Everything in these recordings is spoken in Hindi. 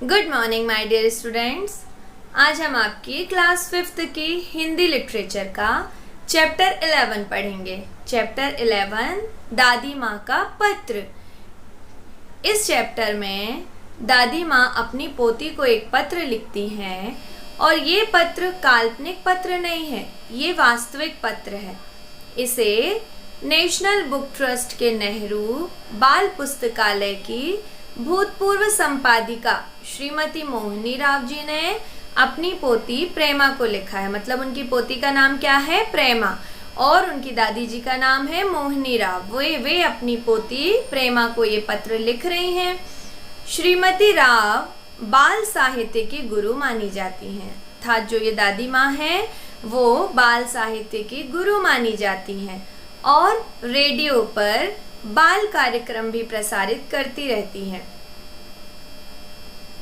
Good morning my dear students. आज हम आपकी क्लास 5th की हिंदी लिटरेचर का चैप्टर 11 पढ़ेंगे। चैप्टर 11 दादी माँ का पत्र। इस चैप्टर में दादी माँ अपनी पोती को एक पत्र लिखती हैं और ये पत्र काल्पनिक पत्र नहीं है, ये वास्तविक पत्र है। इसे नेशनल बुक ट्रस्ट के नेहरू बाल पुस्तकालय की भूतपूर्व संपादिका श्रीमती मोहिनी राव जी ने अपनी पोती प्रेमा को लिखा है। मतलब उनकी पोती का नाम क्या है? प्रेमा, और उनकी दादी जी का नाम है मोहिनी राव। वे अपनी पोती प्रेमा को ये पत्र लिख रही हैं। श्रीमती राव बाल साहित्य की गुरु मानी जाती हैं, अर्थात जो ये दादी माँ हैं वो बाल साहित्य की गुरु मानी जाती हैं और रेडियो पर बाल कार्यक्रम भी प्रसारित करती रहती हैं।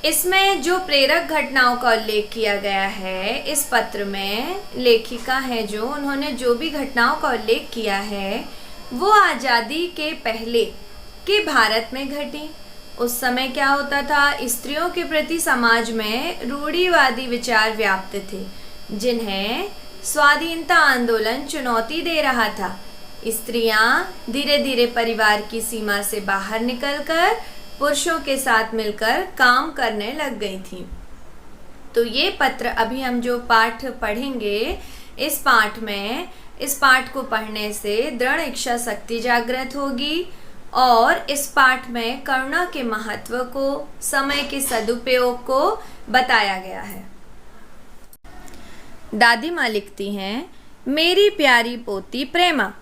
इसमें जो प्रेरक घटनाओं का उल्लेख किया गया है, इस पत्र में लेखिका है जो उन्होंने जो भी घटनाओं का उल्लेख किया है वो आज़ादी के पहले के भारत में घटी। उस समय क्या होता था, स्त्रियों के प्रति समाज में रूढ़िवादी विचार व्याप्त थे जिन्हें स्वाधीनता आंदोलन चुनौती दे रहा था। स्त्रियां धीरे धीरे परिवार की सीमा से बाहर निकलकर पुरुषों के साथ मिलकर काम करने लग गई थीं। तो ये पत्र अभी हम जो पाठ पढ़ेंगे, इस पाठ को पढ़ने से दृढ़ इच्छा शक्ति जागृत होगी और इस पाठ में करुणा के महत्व को, समय के सदुपयोग को बताया गया है। दादी माँ लिखती हैं, मेरी प्यारी पोती प्रेमा,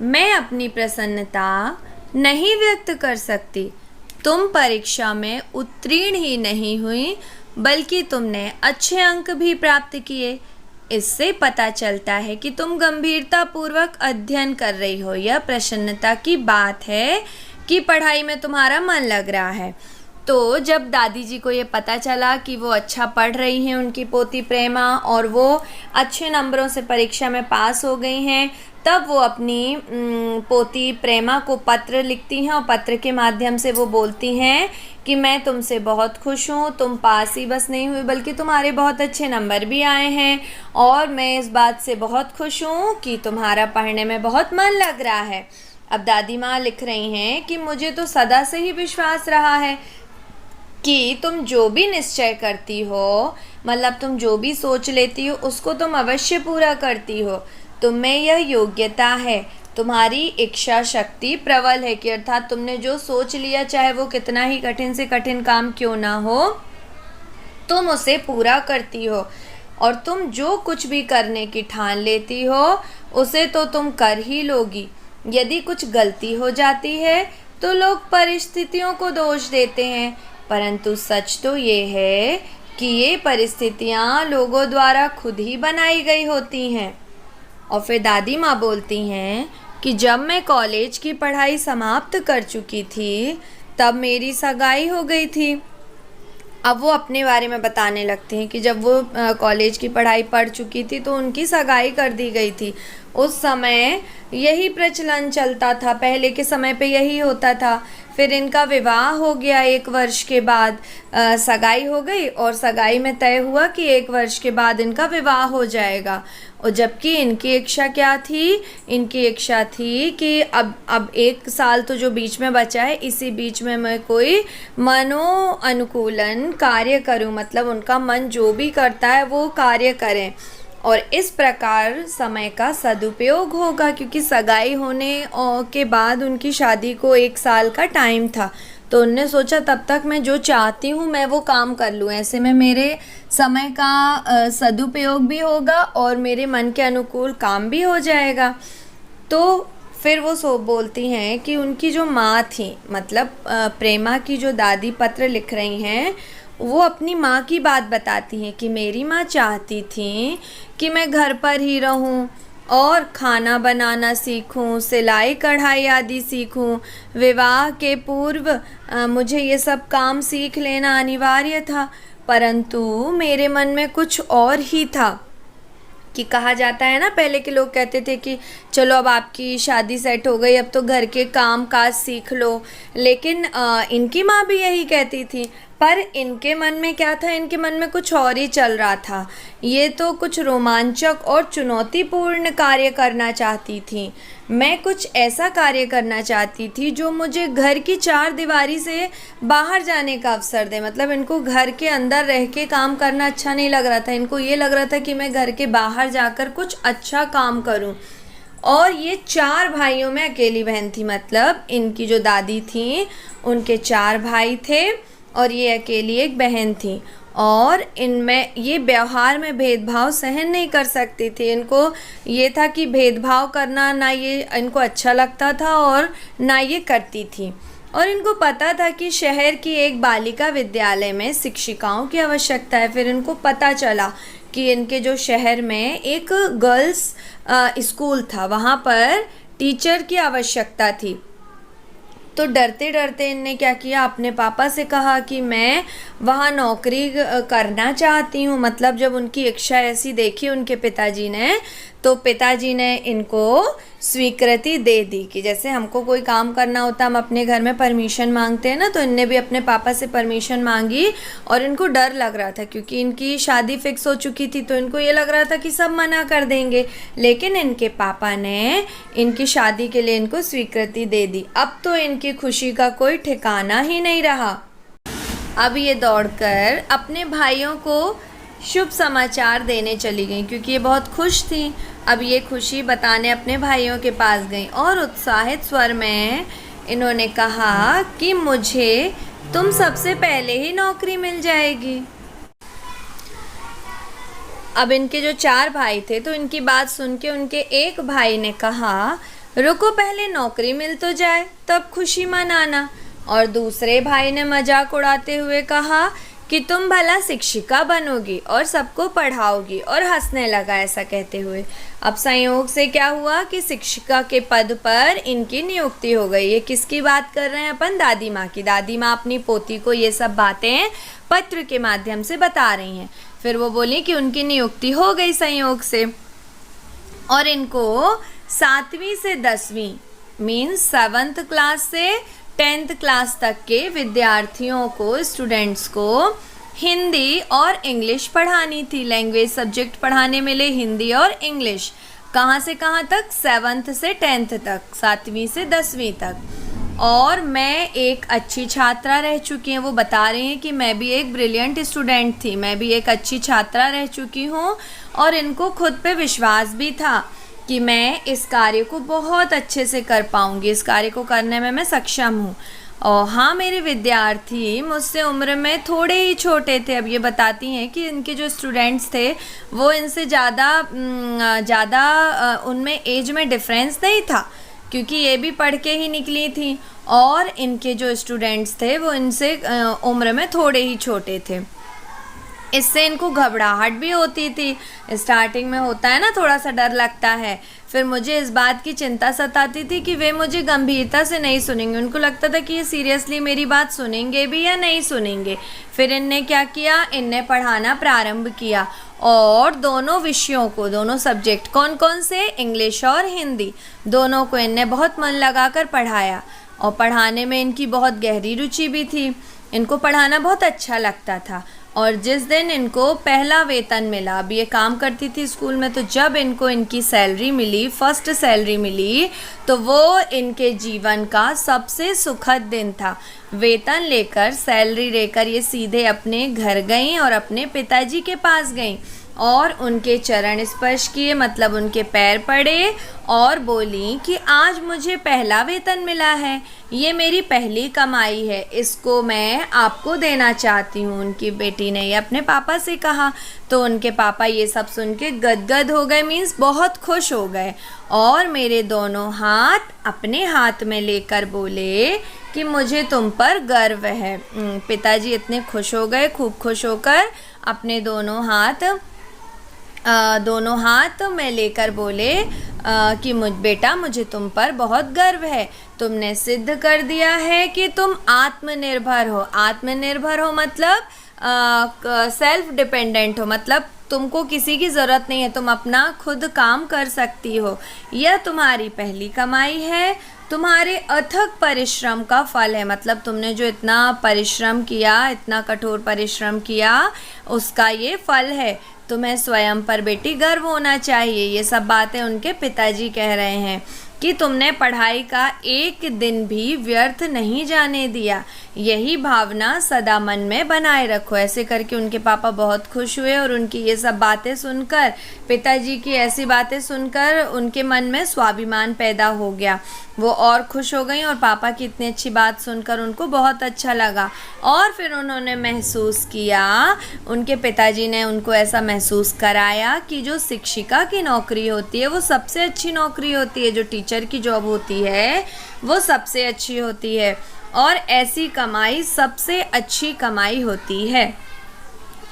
मैं अपनी प्रसन्नता नहीं व्यक्त कर सकती। तुम परीक्षा में उत्तीर्ण ही नहीं हुई बल्कि तुमने अच्छे अंक भी प्राप्त किए। इससे पता चलता है कि तुम गंभीरता पूर्वक अध्ययन कर रही हो। यह प्रसन्नता की बात है कि पढ़ाई में तुम्हारा मन लग रहा है। तो जब दादी जी को ये पता चला कि वो अच्छा पढ़ रही हैं उनकी पोती प्रेमा और वो अच्छे नंबरों से परीक्षा में पास हो गई हैं, तब वो अपनी पोती प्रेमा को पत्र लिखती हैं और पत्र के माध्यम से वो बोलती हैं कि मैं तुमसे बहुत खुश हूँ। तुम पास ही बस नहीं हुई बल्कि तुम्हारे बहुत अच्छे नंबर भी आए हैं और मैं इस बात से बहुत खुश हूँ कि तुम्हारा पढ़ने में बहुत मन लग रहा है। अब दादी माँ लिख रही हैं कि मुझे तो सदा से ही विश्वास रहा है कि तुम जो भी निश्चय करती हो, मतलब तुम जो भी सोच लेती हो उसको तुम अवश्य पूरा करती हो। तुम में यह योग्यता है, तुम्हारी इच्छा शक्ति प्रबल है कि अर्थात तुमने जो सोच लिया, चाहे वो कितना ही कठिन से कठिन काम क्यों ना हो, तुम उसे पूरा करती हो और तुम जो कुछ भी करने की ठान लेती हो उसे तो तुम कर ही लोगी। यदि कुछ गलती हो जाती है तो लोग परिस्थितियों को दोष देते हैं, परंतु सच तो ये है कि ये परिस्थितियाँ लोगों द्वारा खुद ही बनाई गई होती हैं। और फिर दादी माँ बोलती हैं कि जब मैं कॉलेज की पढ़ाई समाप्त कर चुकी थी तब मेरी सगाई हो गई थी। अब वो अपने बारे में बताने लगती हैं कि जब वो कॉलेज की पढ़ाई पढ़ चुकी थी तो उनकी सगाई कर दी गई थी। उस समय यही प्रचलन चलता था, पहले के समय पे यही होता था। फिर इनका विवाह हो गया, 1 वर्ष के बाद सगाई हो गई और सगाई में तय हुआ कि 1 वर्ष के बाद इनका विवाह हो जाएगा। और जबकि इनकी इच्छा क्या थी? इनकी इच्छा थी कि अब 1 साल तो जो बीच में बचा है, इसी बीच में मैं कोई मनो अनुकूलन कार्य करूं, मतलब उनका मन जो भी करता है वो कार्य करें और इस प्रकार समय का सदुपयोग होगा, क्योंकि सगाई होने के बाद उनकी शादी को 1 साल का टाइम था। तो उनने सोचा तब तक मैं जो चाहती हूँ मैं वो काम कर लूँ, ऐसे में मेरे समय का सदुपयोग भी होगा और मेरे मन के अनुकूल काम भी हो जाएगा। तो फिर वो बोलती हैं कि उनकी जो माँ थी, मतलब प्रेमा की जो दादी पत्र लिख रही हैं, वो अपनी माँ की बात बताती हैं कि मेरी माँ चाहती थी कि मैं घर पर ही रहूं और खाना बनाना सीखूं, सिलाई कढ़ाई आदि सीखूं। विवाह के पूर्व मुझे ये सब काम सीख लेना अनिवार्य था, परंतु मेरे मन में कुछ और ही था। कि कहा जाता है ना, पहले के लोग कहते थे कि चलो अब आपकी शादी सेट हो गई, अब तो घर के काम काज सीख लो। लेकिन इनकी माँ भी यही कहती थी, पर इनके मन में क्या था, इनके मन में कुछ और ही चल रहा था। ये तो कुछ रोमांचक और चुनौतीपूर्ण कार्य करना चाहती थी। मैं कुछ ऐसा कार्य करना चाहती थी जो मुझे घर की चार दीवारी से बाहर जाने का अवसर दे। मतलब इनको घर के अंदर रह के काम करना अच्छा नहीं लग रहा था, इनको ये लग रहा था कि मैं घर के बाहर जाकर कुछ अच्छा काम करूं। और ये चार भाइयों में अकेली बहन थी, मतलब इनकी जो दादी थी उनके चार भाई थे और ये अकेली एक बहन थी। और इनमें ये व्यवहार में भेदभाव सहन नहीं कर सकती थी। इनको ये था कि भेदभाव करना ना ये इनको अच्छा लगता था और ना ये करती थी। और इनको पता था कि शहर की एक बालिका विद्यालय में शिक्षिकाओं की आवश्यकता है। फिर इनको पता चला कि इनके जो शहर में एक गर्ल्स स्कूल था, वहाँ पर टीचर की आवश्यकता थी। तो डरते डरते इनने क्या किया, अपने पापा से कहा कि मैं वहाँ नौकरी करना चाहती हूँ। मतलब जब उनकी इच्छा ऐसी देखी उनके पिताजी ने, तो पिताजी ने इनको स्वीकृति दे दी कि जैसे हमको कोई काम करना होता हम अपने घर में परमिशन मांगते हैं ना, तो इनने भी अपने पापा से परमिशन मांगी। और इनको डर लग रहा था क्योंकि इनकी शादी फिक्स हो चुकी थी, तो इनको ये लग रहा था कि सब मना कर देंगे। लेकिन इनके पापा ने इनकी शादी के लिए इनको स्वीकृति दे दी। अब तो इनकी खुशी का कोई ठिकाना ही नहीं रहा। अब ये दौड़कर अपने भाइयों को शुभ समाचार देने चली गई क्योंकि ये बहुत खुश थी। अब ये खुशी बताने अपने भाइयों के पास गई और उत्साहित स्वर में इन्होंने कहा कि मुझे तुम सबसे पहले ही नौकरी मिल जाएगी। अब इनके जो चार भाई थे, तो इनकी बात सुन के उनके एक भाई ने कहा, रुको पहले नौकरी मिल तो जाए तब खुशी मनाना। और दूसरे भाई ने मजाक उड़ाते हुए कहा कि तुम भला शिक्षिका बनोगी और सबको पढ़ाओगी, और हंसने लगा ऐसा कहते हुए। अब संयोग से क्या हुआ कि शिक्षिका के पद पर इनकी नियुक्ति हो गई। ये किसकी बात कर रहे हैं अपन? दादी माँ की। दादी माँ अपनी पोती को ये सब बातें पत्र के माध्यम से बता रही हैं। फिर वो बोली कि उनकी नियुक्ति हो गई संयोग से, और इनको 7वीं से 10वीं मीन्स 7th क्लास से 10th क्लास तक के विद्यार्थियों को, स्टूडेंट्स को हिंदी और इंग्लिश पढ़ानी थी। लैंग्वेज सब्जेक्ट पढ़ाने मिले, हिंदी और इंग्लिश। कहाँ से कहाँ तक? 7th से 10th तक, 7वीं से 10वीं तक। और मैं एक अच्छी छात्रा रह चुकी हूँ। वो बता रही हैं कि मैं भी एक ब्रिलियंट स्टूडेंट थी, मैं भी एक अच्छी छात्रा रह चुकी हूँ। और इनको खुद पे विश्वास भी था कि मैं इस कार्य को बहुत अच्छे से कर पाऊँगी, इस कार्य को करने में मैं सक्षम हूँ। और हाँ, मेरे विद्यार्थी मुझसे उम्र में थोड़े ही छोटे थे। अब ये बताती हैं कि इनके जो स्टूडेंट्स थे वो इनसे ज़्यादा उनमें एज में डिफरेंस नहीं था, क्योंकि ये भी पढ़ के ही निकली थी। और इनके जो स्टूडेंट्स थे वो इनसे उम्र में थोड़े ही छोटे थे। इससे इनको घबराहट भी होती थी। स्टार्टिंग में होता है ना, थोड़ा सा डर लगता है। फिर मुझे इस बात की चिंता सताती थी कि वे मुझे गंभीरता से नहीं सुनेंगे। उनको लगता था कि ये सीरियसली मेरी बात सुनेंगे भी या नहीं सुनेंगे। फिर इनने क्या किया, इनने पढ़ाना प्रारंभ किया और दोनों विषयों को, दोनों सब्जेक्ट, कौन कौन से, इंग्लिश और हिंदी, दोनों को इनने बहुत मन लगाकर पढ़ाया। और पढ़ाने में इनकी बहुत गहरी रुचि भी थी, इनको पढ़ाना बहुत अच्छा लगता था। और जिस दिन इनको पहला वेतन मिला, अब ये काम करती थी स्कूल में, तो जब इनको इनकी सैलरी मिली, फर्स्ट सैलरी मिली, तो वो इनके जीवन का सबसे सुखद दिन था। वेतन लेकर, सैलरी लेकर ये सीधे अपने घर गईं और अपने पिताजी के पास गईं और उनके चरण स्पर्श किए, मतलब उनके पैर पड़े, और बोली कि आज मुझे पहला वेतन मिला है, ये मेरी पहली कमाई है, इसको मैं आपको देना चाहती हूँ। उनकी बेटी ने ये अपने पापा से कहा। तो उनके पापा ये सब सुन के गदगद हो गए, मीन्स बहुत खुश हो गए, और मेरे दोनों हाथ अपने हाथ में लेकर बोले कि मुझे तुम पर गर्व है। पिताजी इतने खुश हो गए, खूब खुश होकर अपने दोनों हाथ में लेकर बोले कि बेटा, मुझे तुम पर बहुत गर्व है, तुमने सिद्ध कर दिया है कि तुम आत्मनिर्भर हो। आत्मनिर्भर हो मतलब सेल्फ डिपेंडेंट हो, मतलब तुमको किसी की ज़रूरत नहीं है, तुम अपना खुद काम कर सकती हो। यह तुम्हारी पहली कमाई है, तुम्हारे अथक परिश्रम का फल है, मतलब तुमने जो इतना परिश्रम किया, इतना कठोर परिश्रम किया, उसका ये फल है। तुम्हें स्वयं पर बेटी गर्व होना चाहिए। ये सब बातें उनके पिताजी कह रहे हैं कि तुमने पढ़ाई का एक दिन भी व्यर्थ नहीं जाने दिया, यही भावना सदा मन में बनाए रखो। ऐसे करके उनके पापा बहुत खुश हुए और उनकी ये सब बातें सुनकर, पिताजी की ऐसी बातें सुनकर उनके मन में स्वाभिमान पैदा हो गया। वो और खुश हो गई और पापा की इतनी अच्छी बात सुनकर उनको बहुत अच्छा लगा। और फिर उन्होंने महसूस किया, उनके पिताजी ने उनको ऐसा महसूस कराया कि जो शिक्षिका की नौकरी होती है वो सबसे अच्छी नौकरी होती है, जो टीचर की जॉब होती है वो सबसे अच्छी होती है, और ऐसी कमाई सबसे अच्छी कमाई होती है।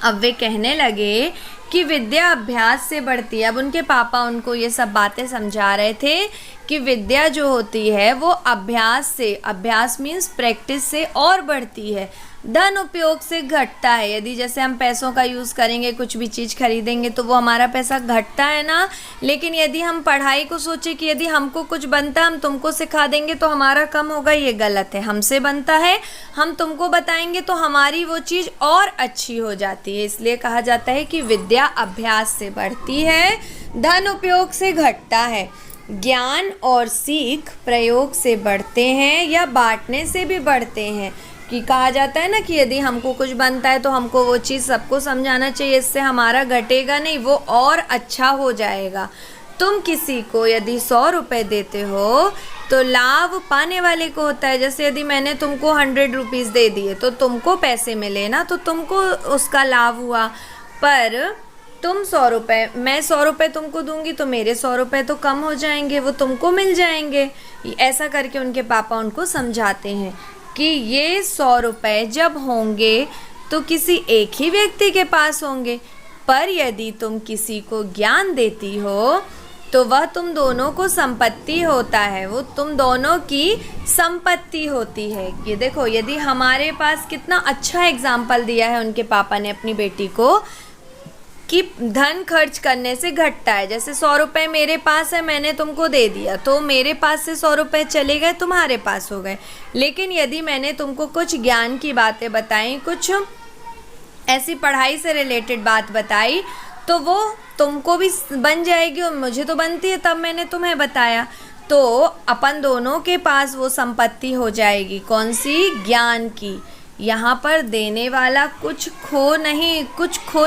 अब वे कहने लगे कि विद्या अभ्यास से बढ़ती है। अब उनके पापा उनको ये सब बातें समझा रहे थे कि विद्या जो होती है वो अभ्यास से, अभ्यास मीन्स प्रैक्टिस से और बढ़ती है, धन उपयोग से घटता है। यदि जैसे हम पैसों का यूज़ करेंगे, कुछ भी चीज़ खरीदेंगे तो वो हमारा पैसा घटता है ना, लेकिन यदि हम पढ़ाई को सोचे कि यदि हमको कुछ बनता हम तुमको सिखा देंगे तो हमारा कम होगा, ये गलत है। हमसे बनता है, हम तुमको बताएंगे तो हमारी वो चीज़ और अच्छी हो जाती है। इसलिए कहा जाता है कि विद्या अभ्यास से बढ़ती है, धन उपयोग से घटता है। ज्ञान और सीख प्रयोग से बढ़ते हैं या बांटने से भी बढ़ते हैं। कि कहा जाता है ना कि यदि हमको कुछ बनता है तो हमको वो चीज़ सबको समझाना चाहिए, इससे हमारा घटेगा नहीं, वो और अच्छा हो जाएगा। तुम किसी को यदि 100 रुपये देते हो तो लाभ पाने वाले को होता है। जैसे यदि मैंने तुमको 100 रुपीज़ दे दिए तो तुमको पैसे मिले ना, तो तुमको उसका लाभ हुआ। पर तुम 100 रुपये, मैं 100 रुपये तुमको दूंगी तो मेरे 100 रुपये तो कम हो जाएंगे, वो तुमको मिल जाएंगे। ऐसा करके उनके पापा उनको समझाते हैं कि ये 100 रुपये जब होंगे तो किसी एक ही व्यक्ति के पास होंगे, पर यदि तुम किसी को ज्ञान देती हो तो वह तुम दोनों को संपत्ति होता है, वो तुम दोनों की संपत्ति होती है। ये देखो, यदि हमारे पास कितना अच्छा एग्जाम्पल दिया है उनके पापा ने अपनी बेटी को कि धन खर्च करने से घटता है। जैसे 100 रुपये मेरे पास है, मैंने तुमको दे दिया तो मेरे पास से 100 रुपये चले गए, तुम्हारे पास हो गए। लेकिन यदि मैंने तुमको कुछ ज्ञान की बातें बताई, कुछ ऐसी पढ़ाई से रिलेटेड बात बताई, तो वो तुमको भी बन जाएगी और मुझे तो बनती है, तब मैंने तुम्हें बताया। तो अपन दोनों के पास वो संपत्ति हो जाएगी। कौन सी? ज्ञान की। यहाँ पर देने वाला कुछ खो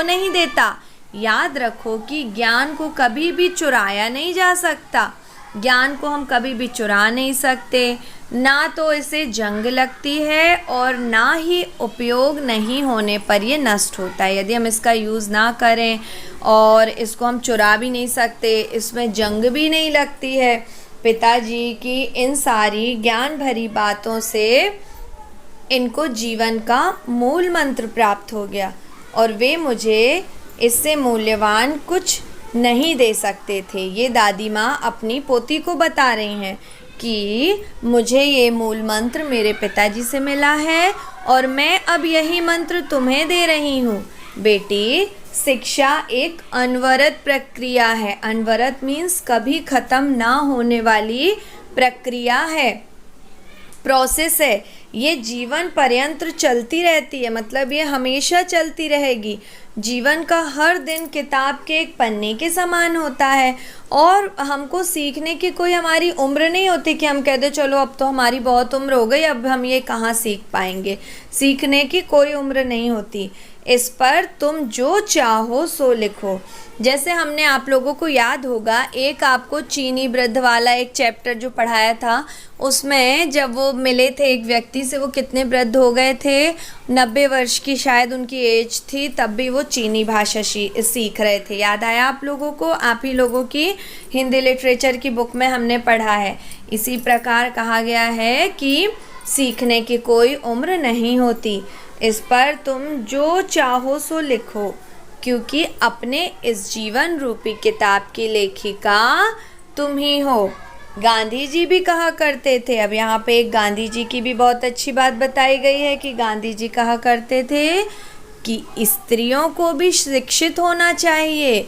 नहीं देता। याद रखो कि ज्ञान को कभी भी चुराया नहीं जा सकता, ज्ञान को हम कभी भी चुरा नहीं सकते, ना तो इसे जंग लगती है और ना ही उपयोग नहीं होने पर ये नष्ट होता है। यदि हम इसका यूज़ ना करें और इसको हम चुरा भी नहीं सकते, इसमें जंग भी नहीं लगती है। पिताजी की इन सारी ज्ञान भरी बातों से इनको जीवन का मूल मंत्र प्राप्त हो गया और वे मुझे इससे मूल्यवान कुछ नहीं दे सकते थे। ये दादी माँ अपनी पोती को बता रही हैं कि मुझे ये मूल मंत्र मेरे पिताजी से मिला है और मैं अब यही मंत्र तुम्हें दे रही हूँ। बेटी, शिक्षा एक अनवरत प्रक्रिया है। अनवरत मीन्स कभी ख़त्म ना होने वाली प्रक्रिया है, प्रोसेस है। ये जीवन पर्यंत चलती रहती है, मतलब ये हमेशा चलती रहेगी। जीवन का हर दिन किताब के एक पन्ने के समान होता है और हमको सीखने की कोई हमारी उम्र नहीं होती कि हम कह दे चलो अब तो हमारी बहुत उम्र हो गई, अब हम ये कहाँ सीख पाएंगे। सीखने की कोई उम्र नहीं होती। इस पर तुम जो चाहो सो लिखो। जैसे हमने आप लोगों को याद होगा, एक आपको चीनी वृद्ध वाला एक चैप्टर जो पढ़ाया था, उसमें जब वो मिले थे एक व्यक्ति से, वो कितने वृद्ध हो गए थे, 90 वर्ष की शायद उनकी एज थी, तब भी वो चीनी भाषा सीख रहे थे। याद आया आप लोगों को? आप ही लोगों की हिंदी लिटरेचर की बुक में हमने पढ़ा है। इसी प्रकार कहा गया है कि सीखने की कोई उम्र नहीं होती। इस पर तुम जो चाहो सो लिखो, क्योंकि अपने इस जीवन रूपी किताब की लेखिका तुम ही हो। गांधी जी भी कहा करते थे। अब यहाँ पे एक गांधी जी की भी बहुत अच्छी बात बताई गई है कि गांधी जी कहा करते थे कि स्त्रियों को भी शिक्षित होना चाहिए,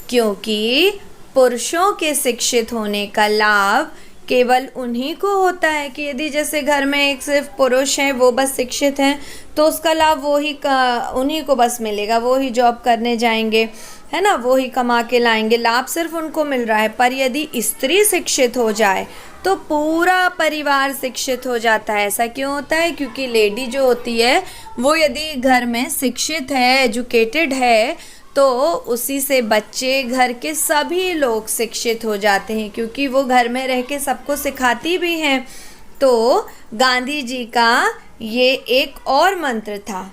क्योंकि पुरुषों के शिक्षित होने का लाभ केवल उन्हीं को होता है। कि यदि जैसे घर में एक सिर्फ पुरुष हैं, वो बस शिक्षित हैं, तो उसका लाभ उन्हीं को बस मिलेगा, वो ही जॉब करने जाएंगे, है ना, वो ही कमा के लाएंगे, लाभ सिर्फ उनको मिल रहा है। पर यदि स्त्री शिक्षित हो जाए तो पूरा परिवार शिक्षित हो जाता है। ऐसा क्यों होता है? क्योंकि लेडी जो होती है वो यदि घर में शिक्षित है, एजुकेटेड है, तो उसी से बच्चे, घर के सभी लोग शिक्षित हो जाते हैं, क्योंकि वो घर में रह के सबको सिखाती भी हैं। तो गांधी जी का ये एक और मंत्र था।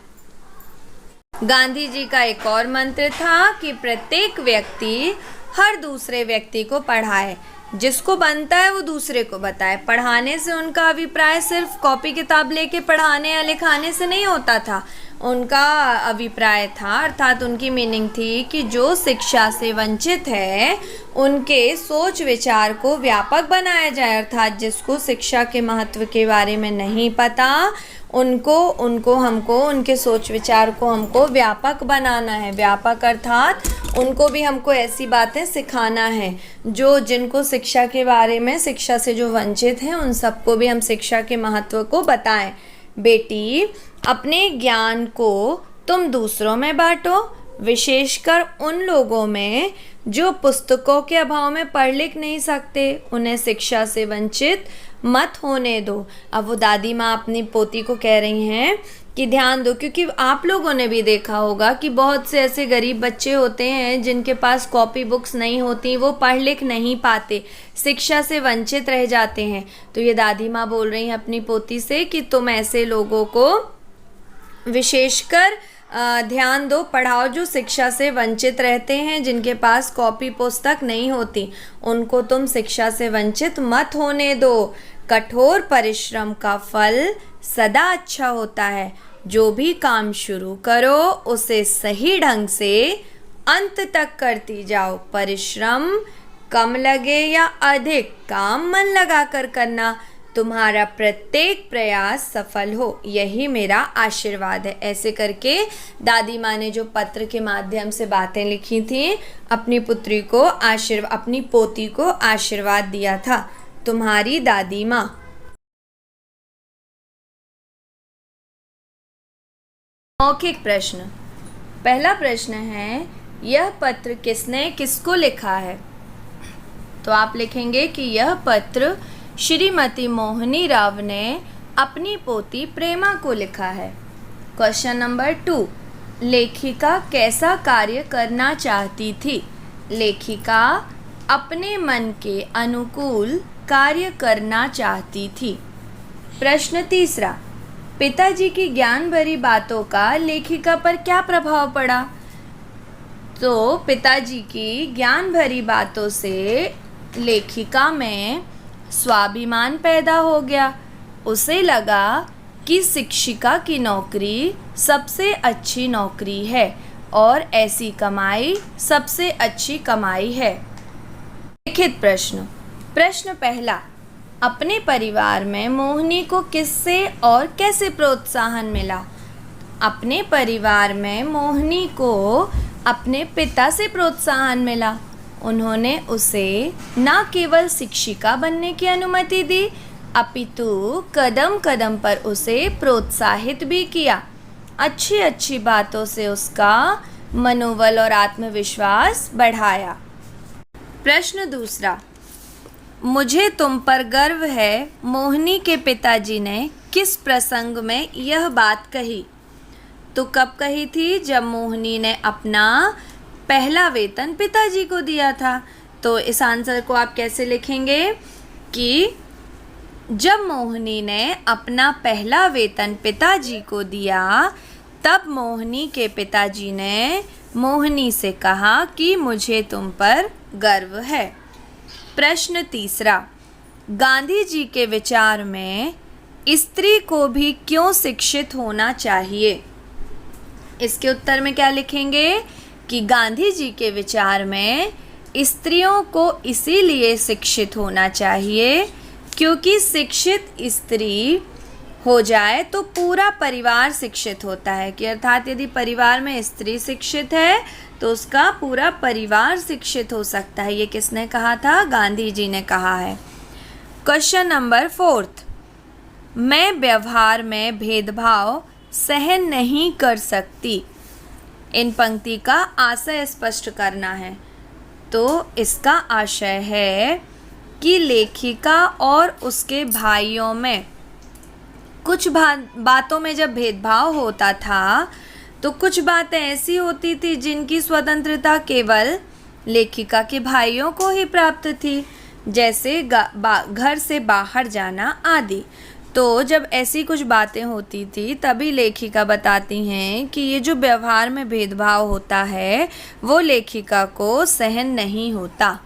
गांधी जी का एक और मंत्र था कि प्रत्येक व्यक्ति हर दूसरे व्यक्ति को पढ़ाए, जिसको बनता है वो दूसरे को बताए। पढ़ाने से उनका अभिप्राय सिर्फ कॉपी किताब लेके पढ़ाने या लिखाने से नहीं होता था। उनका अभिप्राय था, अर्थात उनकी मीनिंग थी कि जो शिक्षा से वंचित है उनके सोच विचार को व्यापक बनाया जाए। अर्थात जिसको शिक्षा के महत्व के बारे में नहीं पता, हमको उनके सोच विचार को हमको व्यापक बनाना है। व्यापक अर्थात उनको भी हमको ऐसी बातें सिखाना है जिनको शिक्षा के बारे में, शिक्षा से जो वंचित हैं, उन सबको भी हम शिक्षा के महत्व को बताएं। बेटी, अपने ज्ञान को तुम दूसरों में बांटो, विशेषकर उन लोगों में जो पुस्तकों के अभाव में पढ़ लिख नहीं सकते। उन्हें शिक्षा से वंचित मत होने दो। अब वो दादी माँ अपनी पोती को कह रही हैं कि ध्यान दो, क्योंकि आप लोगों ने भी देखा होगा कि बहुत से ऐसे गरीब बच्चे होते हैं जिनके पास कॉपी बुक्स नहीं होती, वो पढ़ लिख नहीं पाते, शिक्षा से वंचित रह जाते हैं। तो ये दादी माँ बोल रही हैं अपनी पोती से कि तुम ऐसे लोगों को विशेषकर ध्यान दो, पढ़ाओ, जो शिक्षा से वंचित रहते हैं, जिनके पास कॉपी पुस्तक नहीं होती, उनको तुम शिक्षा से वंचित मत होने दो। कठोर परिश्रम का फल सदा अच्छा होता है। जो भी काम शुरू करो उसे सही ढंग से अंत तक करती जाओ। परिश्रम कम लगे या अधिक, काम मन लगा कर करना। तुम्हारा प्रत्येक प्रयास सफल हो, यही मेरा आशीर्वाद है। ऐसे करके दादी माँ ने जो पत्र के माध्यम से बातें लिखी थी, अपनी पुत्री को अपनी पोती को आशीर्वाद दिया था। तुम्हारी दादी माँ। मौखिक प्रश्न। पहला प्रश्न है, यह पत्र किसने किसको लिखा है? तो आप लिखेंगे कि यह पत्र श्रीमती मोहिनी राव ने अपनी पोती प्रेमा को लिखा है। क्वेश्चन नंबर 2, लेखिका कैसा कार्य करना चाहती थी? लेखिका अपने मन के अनुकूल कार्य करना चाहती थी। प्रश्न तीसरा, पिताजी की ज्ञान भरी बातों का लेखिका पर क्या प्रभाव पड़ा? तो पिताजी की ज्ञान भरी बातों से लेखिका में स्वाभिमान पैदा हो गया। उसे लगा कि शिक्षिका की नौकरी सबसे अच्छी नौकरी है और ऐसी कमाई सबसे अच्छी कमाई है। लिखित प्रश्न। प्रश्न पहला, अपने परिवार में मोहिनी को किससे और कैसे प्रोत्साहन मिला? अपने परिवार में मोहिनी को अपने पिता से प्रोत्साहन मिला। उन्होंने उसे न केवल शिक्षिका बनने की अनुमति दी, अपितु कदम कदम पर उसे प्रोत्साहित भी किया। अच्छी अच्छी बातों से उसका मनोबल और आत्मविश्वास बढ़ाया। प्रश्न दूसरा, मुझे तुम पर गर्व है, मोहिनी के पिताजी ने किस प्रसंग में यह बात कही? तो कब कही थी? जब मोहिनी ने अपना पहला वेतन पिताजी को दिया था। तो इस आंसर को आप कैसे लिखेंगे कि जब मोहिनी ने अपना पहला वेतन पिताजी को दिया, तब मोहिनी के पिताजी ने मोहिनी से कहा कि मुझे तुम पर गर्व है। प्रश्न तीसरा, गांधी जी के विचार में स्त्री को भी क्यों शिक्षित होना चाहिए? इसके उत्तर में क्या लिखेंगे कि गांधी जी के विचार में स्त्रियों को इसीलिए शिक्षित होना चाहिए क्योंकि शिक्षित स्त्री हो जाए तो पूरा परिवार शिक्षित होता है, कि अर्थात यदि परिवार में स्त्री शिक्षित है तो उसका पूरा परिवार शिक्षित हो सकता है। ये किसने कहा था? गांधी जी ने कहा है। क्वेश्चन नंबर 4, मैं व्यवहार में भेदभाव सहन नहीं कर सकती। इन पंक्ति का आशय स्पष्ट करना है। तो इसका आशय है कि लेखिका और उसके भाइयों में कुछ बातों में जब भेदभाव होता था तो कुछ बातें ऐसी होती थी जिनकी स्वतंत्रता केवल लेखिका के भाइयों को ही प्राप्त थी, जैसे घर से बाहर जाना आदि। तो जब ऐसी कुछ बातें होती थी तभी लेखिका बताती हैं कि ये जो व्यवहार में भेदभाव होता है वो लेखिका को सहन नहीं होता।